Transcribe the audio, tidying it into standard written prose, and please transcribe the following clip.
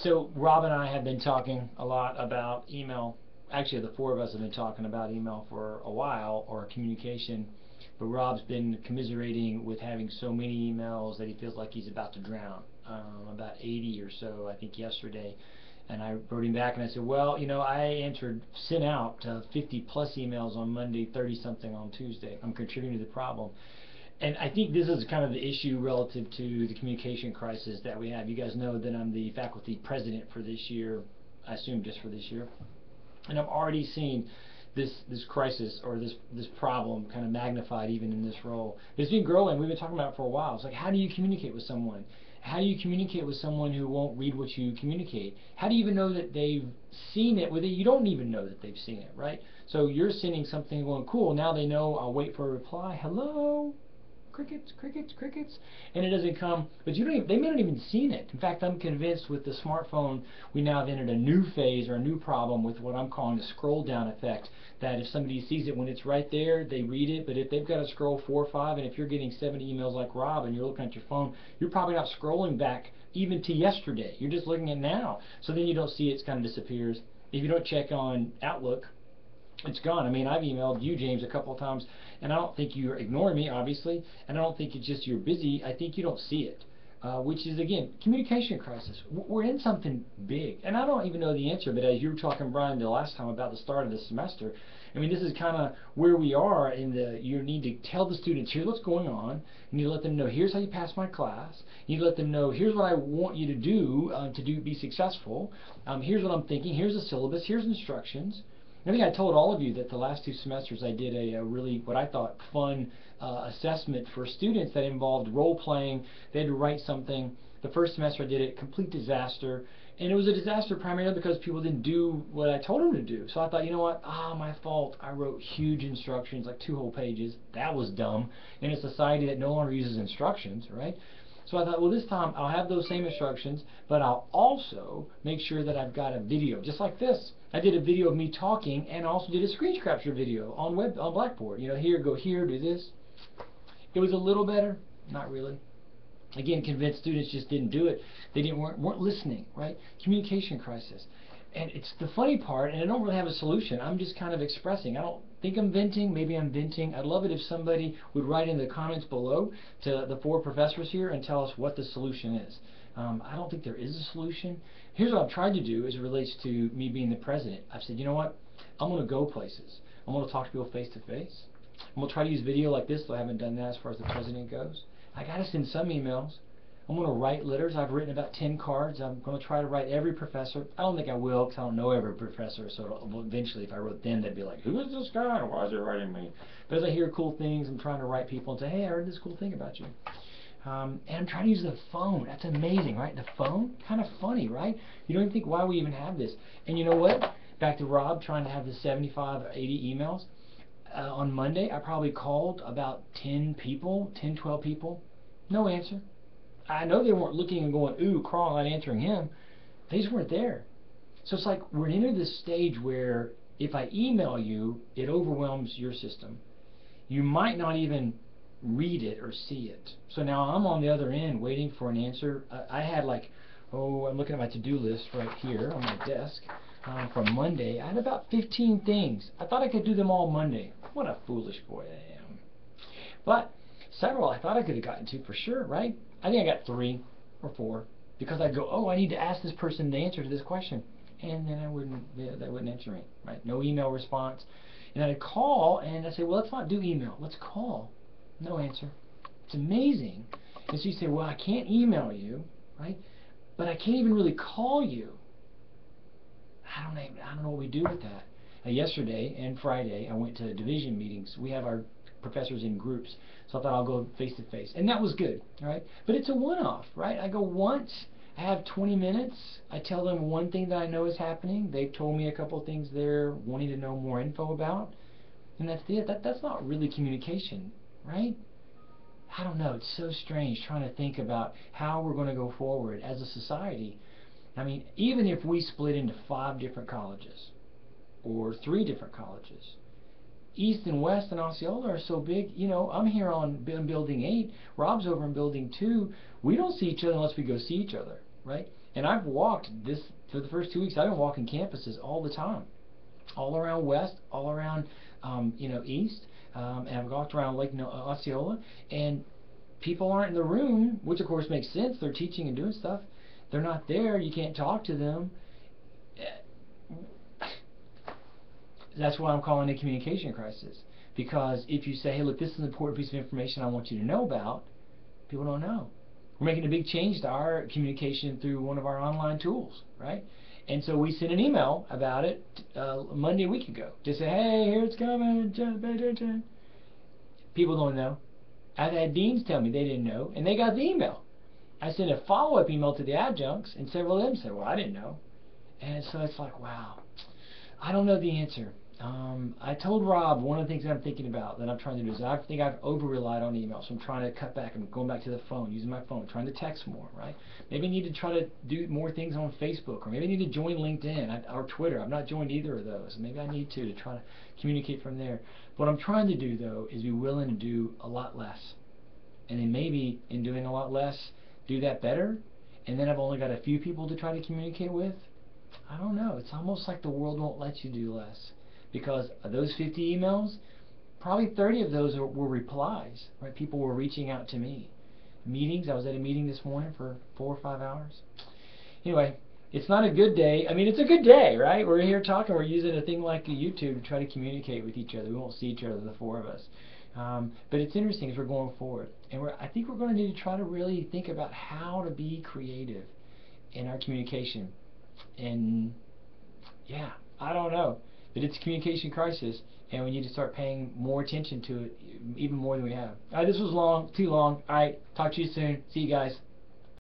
So Rob and I have been talking a lot about email. Actually, the four of us have been talking about email for a while, or communication. But Rob's been commiserating with having so many emails that he feels like he's about to drown. About 80 or so, I think, yesterday. And I wrote him back and I said, well, I sent out 50 plus emails on Monday, 30 something on Tuesday. I'm contributing to the problem. And I think this is kind of the issue relative to the communication crisis that we have. You guys know that I'm the faculty president for this year, I assume just for this year. And I've already seen this crisis, or this problem, kind of magnified even in this role. It's been growing. We've been talking about it for a while. It's like, how do you communicate with someone? How do you communicate with someone who won't read what you communicate? How do you even know that they've seen it? You don't even know that they've seen it, right? So you're sending something going, cool, now they know, I'll wait for a reply. Hello? Crickets, crickets, crickets, and it doesn't come. But they may not even seen it. In fact, I'm convinced with the smartphone, we now have entered a new phase, or a new problem with what I'm calling the scroll down effect. That if somebody sees it when it's right there, they read it. But if they've got to scroll 4 or 5, and if you're getting 70 emails like Rob, and you're looking at your phone, you're probably not scrolling back even to yesterday. You're just looking at now. So then you don't see it, it kind of disappears. If you don't check on Outlook, it's gone. I mean, I've emailed you, James, a couple of times, and I don't think you're ignoring me, obviously, and I don't think it's just you're busy. I think you don't see it, which is, again, communication crisis. We're in something big, and I don't even know the answer, but as you were talking, Brian, the last time about the start of the semester, I mean, this is kind of where we are in you need to tell the students, here's what's going on, and you let them know, here's how you pass my class, you let them know, here's what I want you to do be successful, here's what I'm thinking, here's the syllabus, here's instructions. I think I told all of you that the last 2 semesters I did a really, what I thought, fun assessment for students that involved role-playing. They had to write something. The first semester I did it, complete disaster. And it was a disaster primarily because people didn't do what I told them to do. So I thought, you know what, my fault. I wrote huge instructions, like 2 whole pages. That was dumb in a society that no longer uses instructions, right? So I thought, well, this time I'll have those same instructions, but I'll also make sure that I've got a video, just like this. I did a video of me talking, and I also did a screen capture video on Blackboard. Here, go here, do this. It was a little better, not really. Again, convinced students just didn't do it. They weren't listening, right? Communication crisis. And it's the funny part, and I don't really have a solution. I'm just kind of expressing. I don't think I'm venting. Maybe I'm venting. I'd love it if somebody would write in the comments below to the 4 professors here and tell us what the solution is. I don't think there is a solution. Here's what I've tried to do as it relates to me being the president. I've said, you know what? I'm going to go places. I'm going to talk to people face to face. I'm going to try to use video like this, though I haven't done that as far as the president goes. I got to send some emails. I'm going to write letters. I've written about 10 cards. I'm going to try to write every professor. I don't think I will, because I don't know every professor, so eventually if I wrote them, they'd be like, who is this guy? Why is he writing me? But as I hear cool things, I'm trying to write people and say, hey, I heard this cool thing about you. And I'm trying to use the phone. That's amazing, right? The phone? Kind of funny, right? You don't even think why we even have this. And you know what? Back to Rob trying to have the 75 or 80 emails. On Monday, I probably called about 10 people, 10, 12 people. No answer. I know they weren't looking and going, ooh, Carl, not answering him. They just weren't there. So it's like we're into this stage where if I email you, it overwhelms your system. You might not even read it or see it. So now I'm on the other end waiting for an answer. I had I'm looking at my to-do list right here on my desk from Monday. I had about 15 things. I thought I could do them all Monday. What a foolish boy I am. But several I thought I could have gotten to for sure, right? I think I got 3 or 4 because I'd go, oh, I need to ask this person the answer to this question. And then they wouldn't answer me, right? No email response. And then I'd call and I'd say, well, let's not do email. Let's call. No answer. It's amazing. And so you say, well, I can't email you, right? But I can't even really call you. I don't know what we do with that. Yesterday and Friday, I went to division meetings. We have our professors in groups, so I thought I'll go face to face, and that was good, right? But it's a one-off, right? I go once, I have 20 minutes, I tell them one thing that I know is happening. They've told me a couple of things they're wanting to know more info about, and that's it. That's not really communication, right? I don't know. It's so strange trying to think about how we're going to go forward as a society. I mean, even if we split into 5 different colleges or 3 different colleges, East and West and Osceola are so big. I'm here on Building 8. Rob's over in Building 2. We don't see each other unless we go see each other, right? And I've walked this, for the first 2 weeks, I've been walking campuses all the time, all around West, all around, East, and I've walked around Lake Osceola, and people aren't in the room, which of course makes sense. They're teaching and doing stuff. They're not there. You can't talk to them. That's why I'm calling it a communication crisis. Because if you say, hey, look, this is an important piece of information I want you to know about, people don't know. We're making a big change to our communication through one of our online tools, right? And so we sent an email about it Monday a week ago to say, hey, here it's coming. People don't know. I've had deans tell me they didn't know, and they got the email. I sent a follow-up email to the adjuncts, and several of them said, well, I didn't know. And so it's like, wow, I don't know the answer. I told Rob one of the things that I'm thinking about, that I'm trying to do, is I think I've over-relied on email, so I'm trying to cut back. I'm going back to the phone, using my phone, trying to text more, right? Maybe I need to try to do more things on Facebook, or maybe I need to join LinkedIn or Twitter. I've not joined either of those. Maybe I need to try to communicate from there. What I'm trying to do, though, is be willing to do a lot less. And then maybe in doing a lot less, do that better, and then I've only got a few people to try to communicate with. I don't know. It's almost like the world won't let you do less. Because of those 50 emails, probably 30 of those were replies, right? People were reaching out to me. Meetings, I was at a meeting this morning for 4 or 5 hours. Anyway, it's not a good day. I mean, it's a good day, right? We're here talking. We're using a thing like YouTube to try to communicate with each other. We won't see each other, the four of us. But it's interesting as we're going forward. And I think we're going to need to try to really think about how to be creative in our communication. And, yeah, I don't know. But it's a communication crisis, and we need to start paying more attention to it, even more than we have. All right, this was long, too long. All right, talk to you soon. See you guys.